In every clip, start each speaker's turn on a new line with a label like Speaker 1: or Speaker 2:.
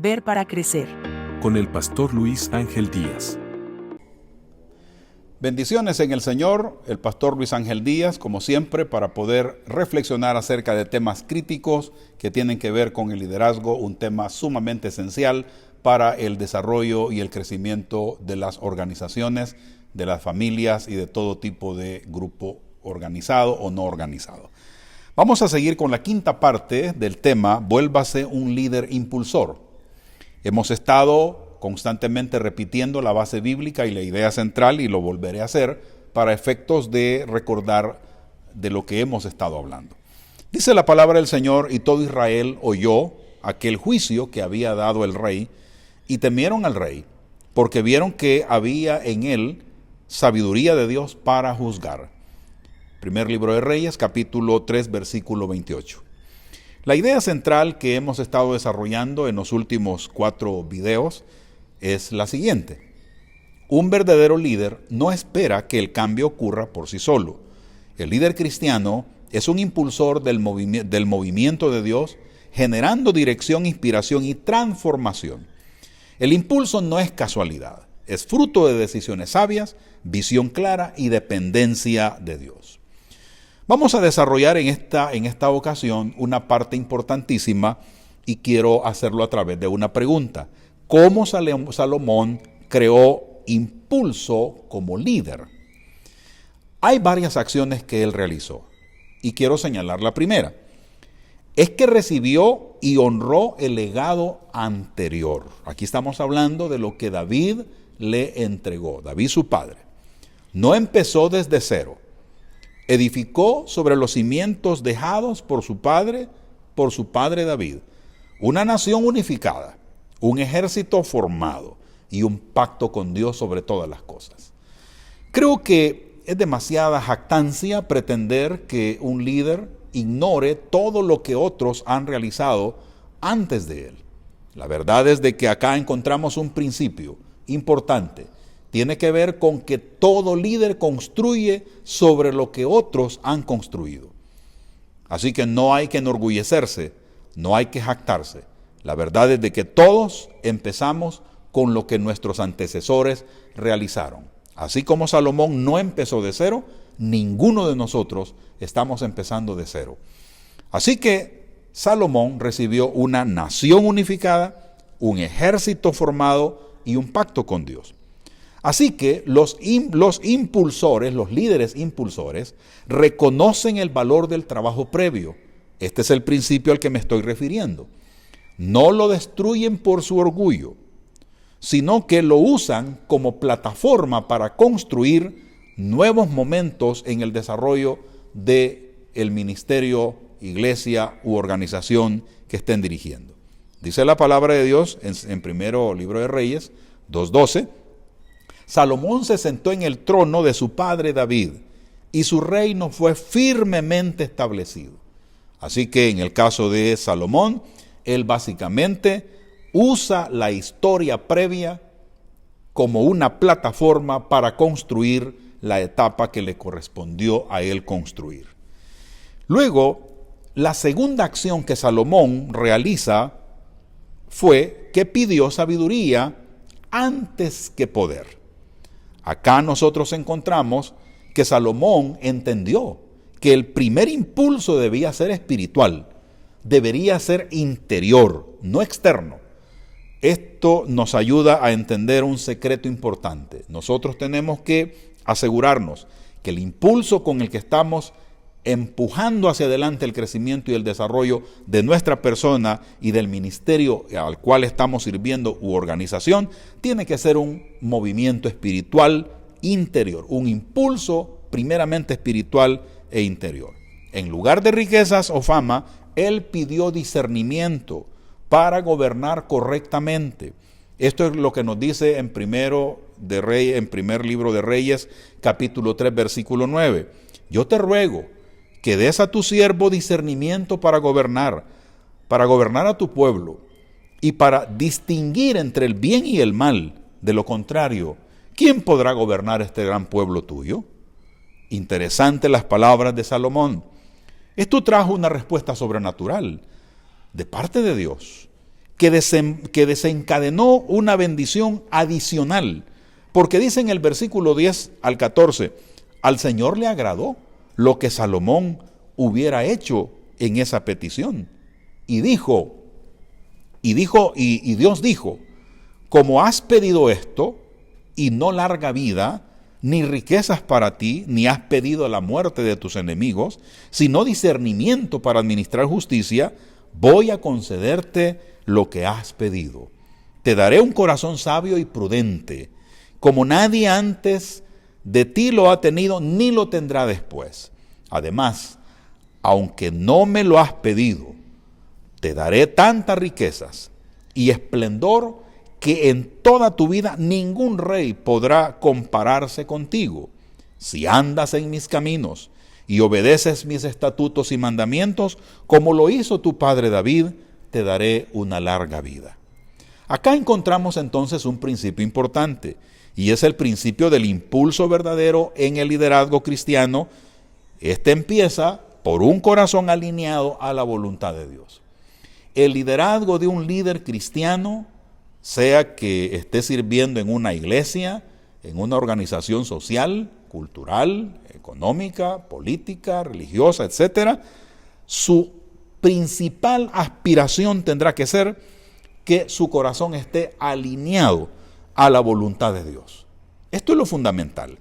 Speaker 1: Ver para crecer.
Speaker 2: Con el pastor Luis Ángel Díaz.
Speaker 3: Bendiciones en el Señor, el pastor Luis Ángel Díaz, como siempre, para poder reflexionar acerca de temas críticos que tienen que ver con el liderazgo, un tema sumamente esencial para el desarrollo y el crecimiento de las organizaciones, de las familias y de todo tipo de grupo organizado o no organizado. Vamos a seguir con la quinta parte del tema, vuélvase un líder impulsor. Hemos estado constantemente repitiendo la base bíblica y la idea central, y lo volveré a hacer para efectos de recordar de lo que hemos estado hablando. Dice la palabra del Señor: y todo Israel oyó aquel juicio que había dado el rey, y temieron al rey, porque vieron que había en él sabiduría de Dios para juzgar. Primer libro de Reyes, capítulo 3, versículo 28. La idea central que hemos estado desarrollando en los últimos 4 videos es la siguiente. Un verdadero líder no espera que el cambio ocurra por sí solo. El líder cristiano es un impulsor del movimiento de Dios, generando dirección, inspiración y transformación. El impulso no es casualidad, es fruto de decisiones sabias, visión clara y dependencia de Dios. Vamos a desarrollar en esta ocasión una parte importantísima, y quiero hacerlo a través de una pregunta. ¿Cómo Salomón creó impulso como líder? Hay varias acciones que él realizó, y quiero señalar la primera. Es que recibió y honró el legado anterior. Aquí estamos hablando de lo que David le entregó, David su padre. No empezó desde cero. Edificó sobre los cimientos dejados por su padre David, una nación unificada, un ejército formado y un pacto con Dios sobre todas las cosas. Creo que es demasiada jactancia pretender que un líder ignore todo lo que otros han realizado antes de él. La verdad es de que acá encontramos un principio importante. Tiene que ver con que todo líder construye sobre lo que otros han construido. Así que no hay que enorgullecerse, no hay que jactarse. La verdad es de que todos empezamos con lo que nuestros antecesores realizaron. Así como Salomón no empezó de cero, ninguno de nosotros estamos empezando de cero. Así que Salomón recibió una nación unificada, un ejército formado y un pacto con Dios. Así que los impulsores, los líderes impulsores, reconocen el valor del trabajo previo. Este es el principio al que me estoy refiriendo. No lo destruyen por su orgullo, sino que lo usan como plataforma para construir nuevos momentos en el desarrollo del ministerio, iglesia u organización que estén dirigiendo. Dice la palabra de Dios en primero libro de Reyes 2:12. Salomón se sentó en el trono de su padre David, y su reino fue firmemente establecido. Así que en el caso de Salomón, él básicamente usa la historia previa como una plataforma para construir la etapa que le correspondió a él construir. Luego, la segunda acción que Salomón realiza fue que pidió sabiduría antes que poder. Acá nosotros encontramos que Salomón entendió que el primer impulso debía ser espiritual, debería ser interior, no externo. Esto nos ayuda a entender un secreto importante. Nosotros tenemos que asegurarnos que el impulso con el que estamos empujando hacia adelante el crecimiento y el desarrollo de nuestra persona y del ministerio al cual estamos sirviendo u organización, tiene que ser un movimiento espiritual interior, un impulso primeramente espiritual e interior. En lugar de riquezas o fama, él pidió discernimiento para gobernar correctamente. Esto es lo que nos dice en primer libro de Reyes, capítulo 3, versículo 9. Yo te ruego que des a tu siervo discernimiento para gobernar a tu pueblo y para distinguir entre el bien y el mal. De lo contrario, ¿quién podrá gobernar este gran pueblo tuyo? Interesantes las palabras de Salomón. Esto trajo una respuesta sobrenatural de parte de Dios. que desencadenó una bendición adicional. Porque dice en el versículo 10 al 14, al Señor le agradó lo que Salomón hubiera hecho en esa petición. Y Dios dijo, como has pedido esto, y no larga vida, ni riquezas para ti, ni has pedido la muerte de tus enemigos, sino discernimiento para administrar justicia, voy a concederte lo que has pedido. Te daré un corazón sabio y prudente, como nadie antes de ti lo ha tenido, ni lo tendrá después. Además, aunque no me lo has pedido, te daré tantas riquezas y esplendor que en toda tu vida ningún rey podrá compararse contigo. Si andas en mis caminos y obedeces mis estatutos y mandamientos, como lo hizo tu padre David, te daré una larga vida. Acá encontramos entonces un principio importante, y es el principio del impulso verdadero en el liderazgo cristiano. Este empieza por un corazón alineado a la voluntad de Dios. El liderazgo de un líder cristiano, sea que esté sirviendo en una iglesia, en una organización social, cultural, económica, política, religiosa, etc., su principal aspiración tendrá que ser que su corazón esté alineado a la voluntad de Dios. Esto es lo fundamental.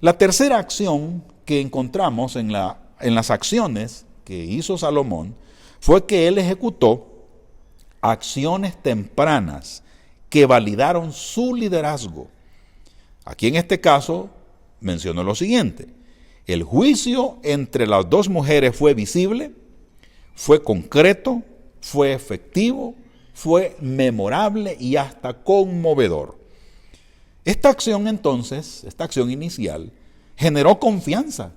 Speaker 3: La tercera acción que encontramos en las acciones que hizo Salomón fue que él ejecutó acciones tempranas que validaron su liderazgo. Aquí en este caso mencionó lo siguiente: el juicio entre las dos mujeres fue visible, fue concreto, fue efectivo, fue memorable y hasta conmovedor. Esta acción entonces, esta acción inicial, generó confianza,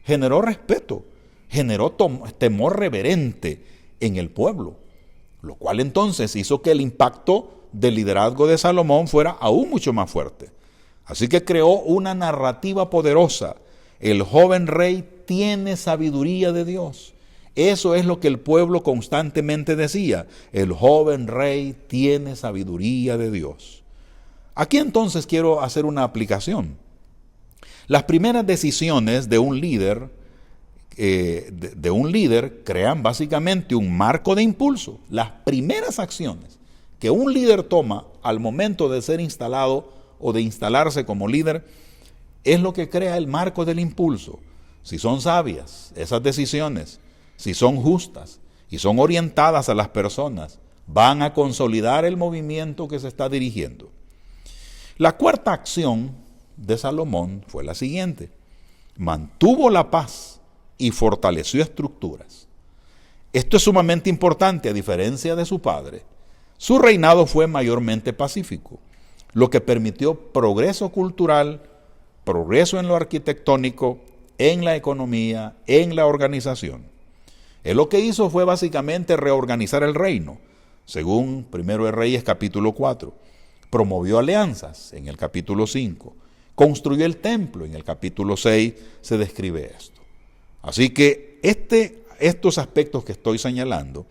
Speaker 3: generó respeto, generó temor reverente en el pueblo, lo cual entonces hizo que el impacto del liderazgo de Salomón fuera aún mucho más fuerte. Así que creó una narrativa poderosa. El joven rey tiene sabiduría de Dios. Eso es lo que el pueblo constantemente decía: el joven rey tiene sabiduría de Dios. Aquí entonces quiero hacer una aplicación. Las primeras decisiones de un líder crean básicamente un marco de impulso. Las primeras acciones que un líder toma al momento de ser instalado o de instalarse como líder es lo que crea el marco del impulso. Si son sabias esas decisiones, si son justas y son orientadas a las personas, van a consolidar el movimiento que se está dirigiendo. La cuarta acción de Salomón fue la siguiente: mantuvo la paz y fortaleció estructuras. Esto es sumamente importante. A diferencia de su padre, su reinado fue mayormente pacífico, lo que permitió progreso cultural, progreso en lo arquitectónico, en la economía, en la organización. Él lo que hizo fue básicamente reorganizar el reino, según 1 de Reyes capítulo 4. Promovió alianzas en el capítulo 5. Construyó el templo, en el capítulo 6 se describe esto. Así que estos aspectos que estoy señalando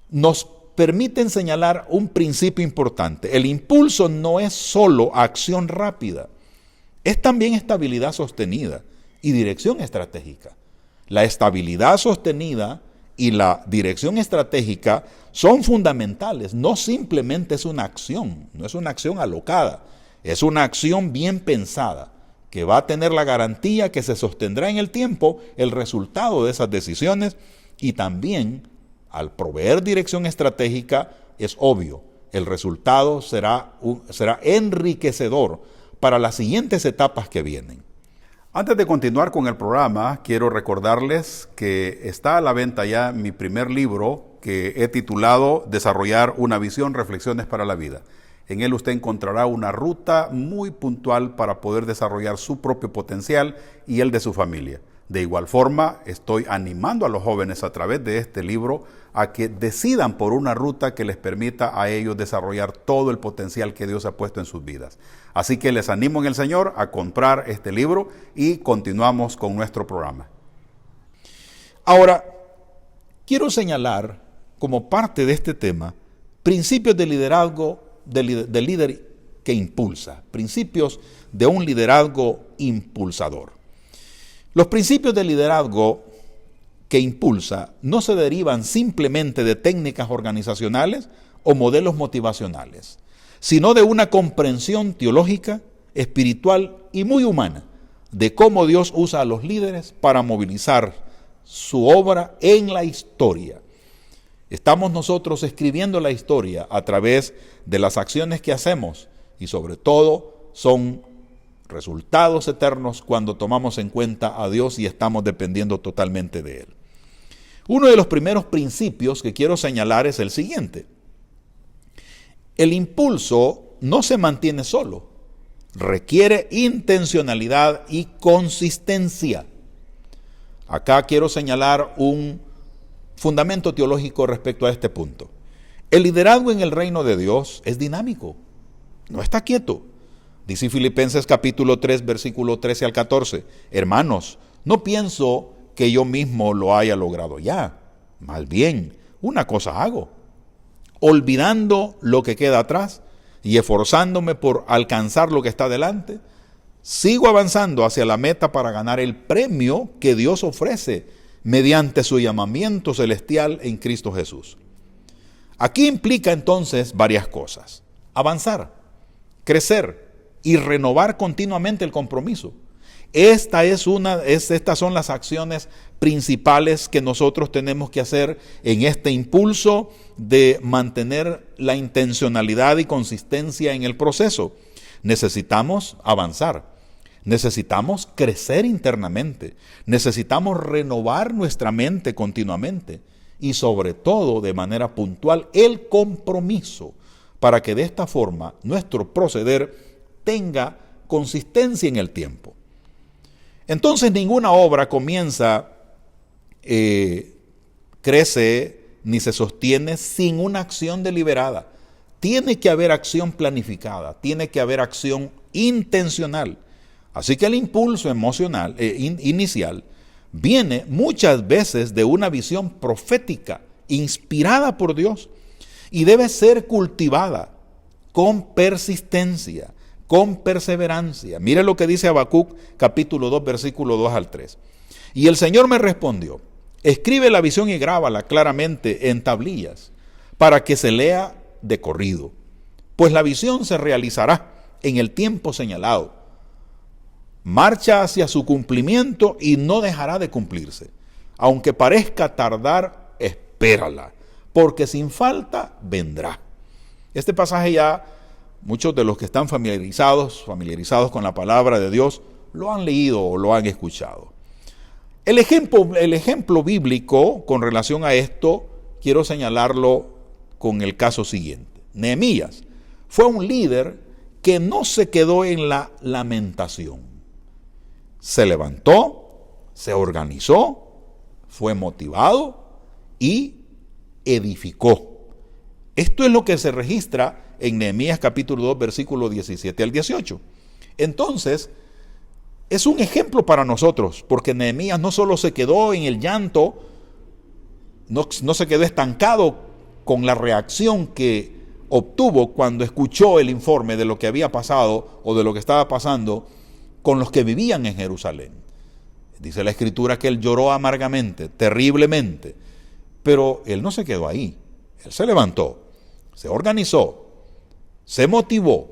Speaker 3: nos permiten señalar un principio importante. El impulso no es solo acción rápida, es también estabilidad sostenida y dirección estratégica. La estabilidad sostenida y la dirección estratégica son fundamentales. No simplemente es una acción, no es una acción alocada, es una acción bien pensada, que va a tener la garantía que se sostendrá en el tiempo el resultado de esas decisiones. Y también, al proveer dirección estratégica, es obvio, el resultado será enriquecedor para las siguientes etapas que vienen. Antes de continuar con el programa, quiero recordarles que está a la venta ya mi primer libro, que he titulado Desarrollar una visión, reflexiones para la vida. En él usted encontrará una ruta muy puntual para poder desarrollar su propio potencial y el de su familia. De igual forma, estoy animando a los jóvenes a través de este libro a que decidan por una ruta que les permita a ellos desarrollar todo el potencial que Dios ha puesto en sus vidas. Así que les animo en el Señor a comprar este libro y continuamos con nuestro programa. Ahora, quiero señalar como parte de este tema Principios de liderazgo del líder que impulsa. Principios de un liderazgo impulsador. Los principios de liderazgo que impulsa no se derivan simplemente de técnicas organizacionales o modelos motivacionales, sino de una comprensión teológica, espiritual y muy humana de cómo Dios usa a los líderes para movilizar su obra en la historia. Estamos nosotros escribiendo la historia a través de las acciones que hacemos y sobre todo son resultados eternos cuando tomamos en cuenta a Dios y estamos dependiendo totalmente de Él. Uno de los primeros principios que quiero señalar es el siguiente. El impulso no se mantiene solo, requiere intencionalidad y consistencia. Acá quiero señalar un fundamento teológico respecto a este punto. El liderazgo en el reino de Dios es dinámico, no está quieto. Dice Filipenses capítulo 3, versículo 13 al 14. Hermanos, no pienso que yo mismo lo haya logrado ya. Más bien, una cosa hago, olvidando lo que queda atrás y esforzándome por alcanzar lo que está delante, sigo avanzando hacia la meta para ganar el premio que Dios ofrece mediante su llamamiento celestial en Cristo Jesús. Aquí implica entonces varias cosas: avanzar, crecer y renovar continuamente el compromiso. Estas son las acciones principales que nosotros tenemos que hacer en este impulso de mantener la intencionalidad y consistencia en el proceso. Necesitamos avanzar, necesitamos crecer internamente, necesitamos renovar nuestra mente continuamente y sobre todo de manera puntual el compromiso para que de esta forma nuestro proceder tenga consistencia en el tiempo. Entonces ninguna obra comienza, crece ni se sostiene sin una acción deliberada. Tiene que haber acción planificada, tiene que haber acción intencional. Así que el impulso emocional inicial viene muchas veces de una visión profética inspirada por Dios y debe ser cultivada con persistencia, con perseverancia. Mire lo que dice Habacuc capítulo 2 versículo 2 al 3. Y el Señor me respondió: escribe la visión y grábala claramente en tablillas para que se lea de corrido, pues la visión se realizará en el tiempo señalado. Marcha hacia su cumplimiento y no dejará de cumplirse. Aunque parezca tardar, espérala, porque sin falta vendrá. Este pasaje ya muchos de los que están familiarizados con la palabra de Dios lo han leído o lo han escuchado. El ejemplo bíblico con relación a esto, quiero señalarlo con el caso siguiente. Nehemías fue un líder que no se quedó en la lamentación. Se levantó, se organizó, fue motivado y edificó. Esto es lo que se registra en Nehemías capítulo 2, versículo 17 al 18. Entonces, es un ejemplo para nosotros, porque Nehemías no solo se quedó en el llanto, no se quedó estancado con la reacción que obtuvo cuando escuchó el informe de lo que había pasado o de lo que estaba pasando con los que vivían en Jerusalén. Dice la Escritura que él lloró amargamente, terriblemente, pero él no se quedó ahí. Él se levantó, se organizó, se motivó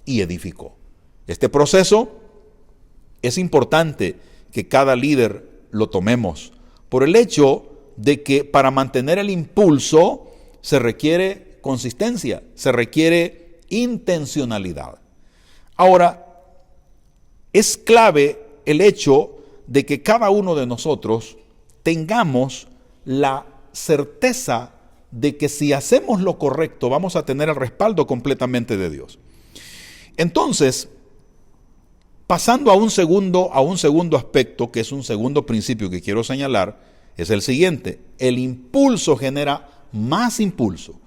Speaker 3: y edificó. Este proceso es importante que cada líder lo tomemos por el hecho de que para mantener el impulso se requiere consistencia, se requiere intencionalidad. Ahora, es clave el hecho de que cada uno de nosotros tengamos la certeza de que si hacemos lo correcto vamos a tener el respaldo completamente de Dios. Entonces, pasando a un segundo aspecto, que es un segundo principio que quiero señalar, es el siguiente: el impulso genera más impulso.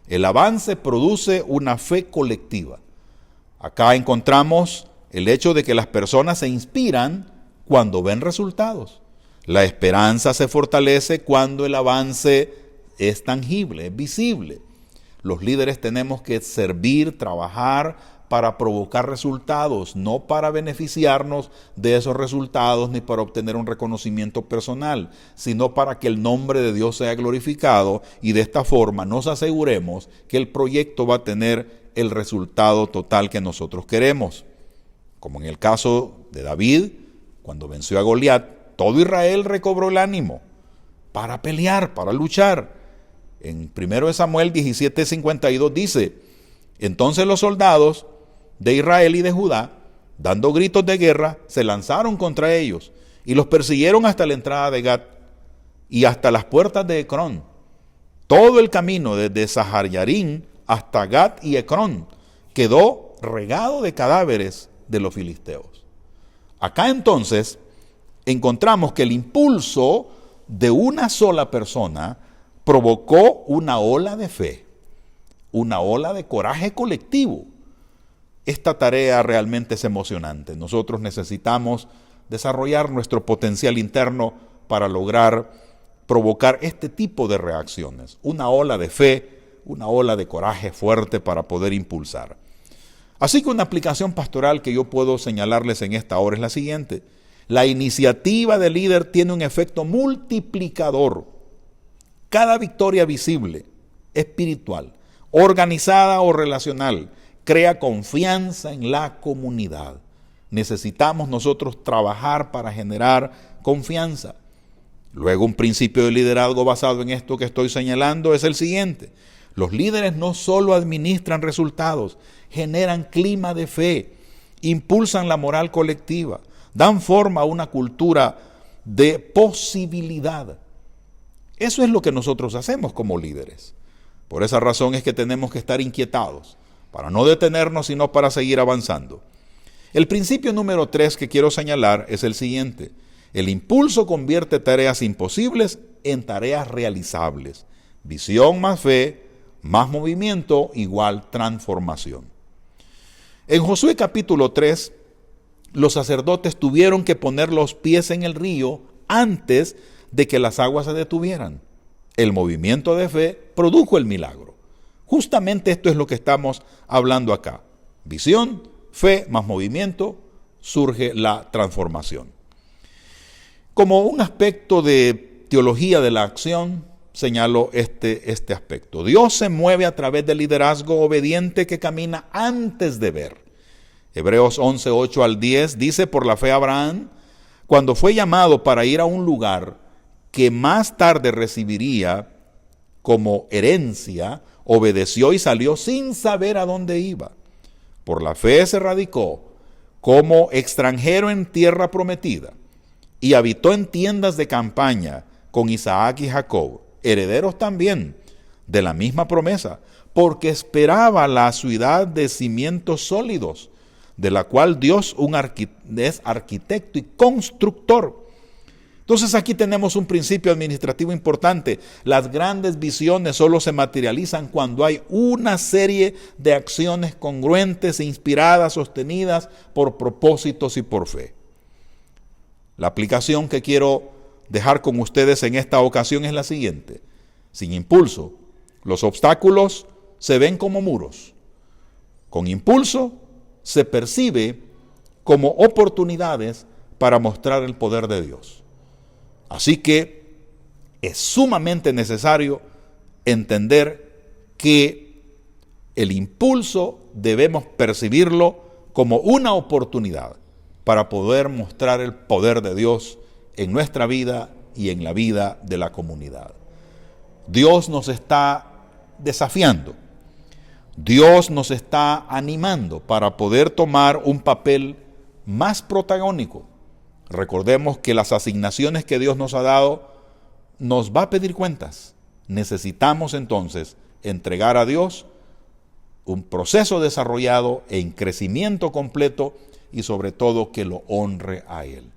Speaker 3: El avance produce una fe colectiva. Acá encontramos el hecho de que las personas se inspiran cuando ven resultados. La esperanza se fortalece cuando el avance es tangible, es visible. Los líderes tenemos que servir, trabajar para provocar resultados, no para beneficiarnos de esos resultados ni para obtener un reconocimiento personal, sino para que el nombre de Dios sea glorificado y de esta forma nos aseguremos que el proyecto va a tener el resultado total que nosotros queremos. Como en el caso de David, cuando venció a Goliat, todo Israel recobró el ánimo para pelear, para luchar. En 1 Samuel 17:52 dice: entonces los soldados de Israel y de Judá, dando gritos de guerra, se lanzaron contra ellos y los persiguieron hasta la entrada de Gat y hasta las puertas de Ecrón. Todo el camino desde Sahar-Yarín hasta Gat y Ecrón quedó regado de cadáveres de los filisteos. Acá entonces encontramos que el impulso de una sola persona provocó una ola de fe, una ola de coraje colectivo. Esta tarea realmente es emocionante. Nosotros necesitamos desarrollar nuestro potencial interno para lograr provocar este tipo de reacciones. Una ola de fe, una ola de coraje fuerte para poder impulsar. Así que una aplicación pastoral que yo puedo señalarles en esta hora es la siguiente. La iniciativa del líder tiene un efecto multiplicador. Cada victoria visible, espiritual, organizada o relacional, crea confianza en la comunidad. Necesitamos nosotros trabajar para generar confianza. Luego, un principio de liderazgo basado en esto que estoy señalando es el siguiente. Los líderes no solo administran resultados, generan clima de fe, impulsan la moral colectiva, dan forma a una cultura de posibilidad. Eso es lo que nosotros hacemos como líderes. Por esa razón es que tenemos que estar inquietados, para no detenernos, sino para seguir avanzando. El principio número 3 que quiero señalar es el siguiente. El impulso convierte tareas imposibles en tareas realizables. Visión más fe, más movimiento, igual transformación. En Josué capítulo 3, los sacerdotes tuvieron que poner los pies en el río antes de que las aguas se detuvieran. El movimiento de fe produjo el milagro. Justamente esto es lo que estamos hablando acá. Visión, fe más movimiento, surge la transformación. Como un aspecto de teología de la acción, señalo este aspecto. Dios se mueve a través del liderazgo obediente que camina antes de ver. Hebreos 11, 8 al 10 dice: por la fe Abraham, cuando fue llamado para ir a un lugar que más tarde recibiría como herencia, obedeció y salió sin saber a dónde iba. Por la fe se radicó como extranjero en tierra prometida y habitó en tiendas de campaña con Isaac y Jacob, herederos también de la misma promesa, porque esperaba la ciudad de cimientos sólidos, de la cual Dios es arquitecto y constructor. Entonces aquí tenemos un principio administrativo importante. Las grandes visiones solo se materializan cuando hay una serie de acciones congruentes, inspiradas, sostenidas por propósitos y por fe. La aplicación que quiero dejar con ustedes en esta ocasión es la siguiente. Sin impulso, los obstáculos se ven como muros. Con impulso, se percibe como oportunidades para mostrar el poder de Dios. Así que es sumamente necesario entender que el impulso debemos percibirlo como una oportunidad para poder mostrar el poder de Dios en nuestra vida y en la vida de la comunidad. Dios nos está desafiando. Dios nos está animando para poder tomar un papel más protagónico. Recordemos que las asignaciones que Dios nos ha dado nos va a pedir cuentas. Necesitamos entonces entregar a Dios un proceso desarrollado en crecimiento completo y sobre todo que lo honre a Él.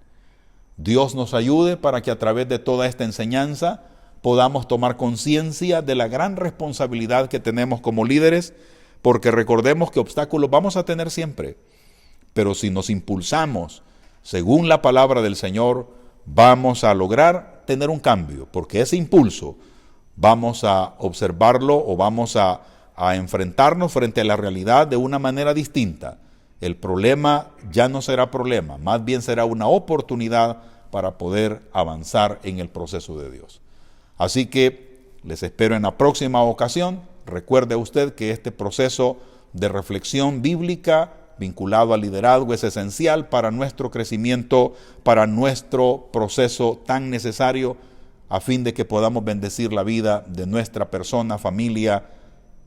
Speaker 3: Dios nos ayude para que a través de toda esta enseñanza podamos tomar conciencia de la gran responsabilidad que tenemos como líderes, porque recordemos que obstáculos vamos a tener siempre, pero si nos impulsamos según la palabra del Señor, vamos a lograr tener un cambio, porque ese impulso vamos a observarlo o vamos a a enfrentarnos frente a la realidad de una manera distinta. El problema ya no será problema, más bien será una oportunidad para poder avanzar en el proceso de Dios. Así que les espero en la próxima ocasión. Recuerde usted que este proceso de reflexión bíblica vinculado al liderazgo es esencial para nuestro crecimiento, para nuestro proceso tan necesario a fin de que podamos bendecir la vida de nuestra persona, familia,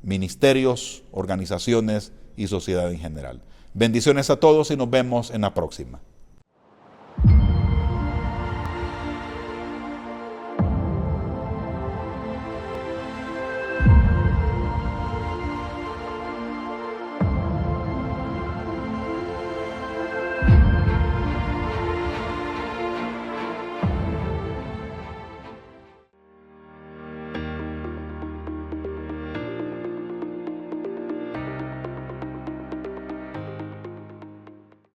Speaker 3: ministerios, organizaciones y sociedad en general. Bendiciones a todos y nos vemos en la próxima.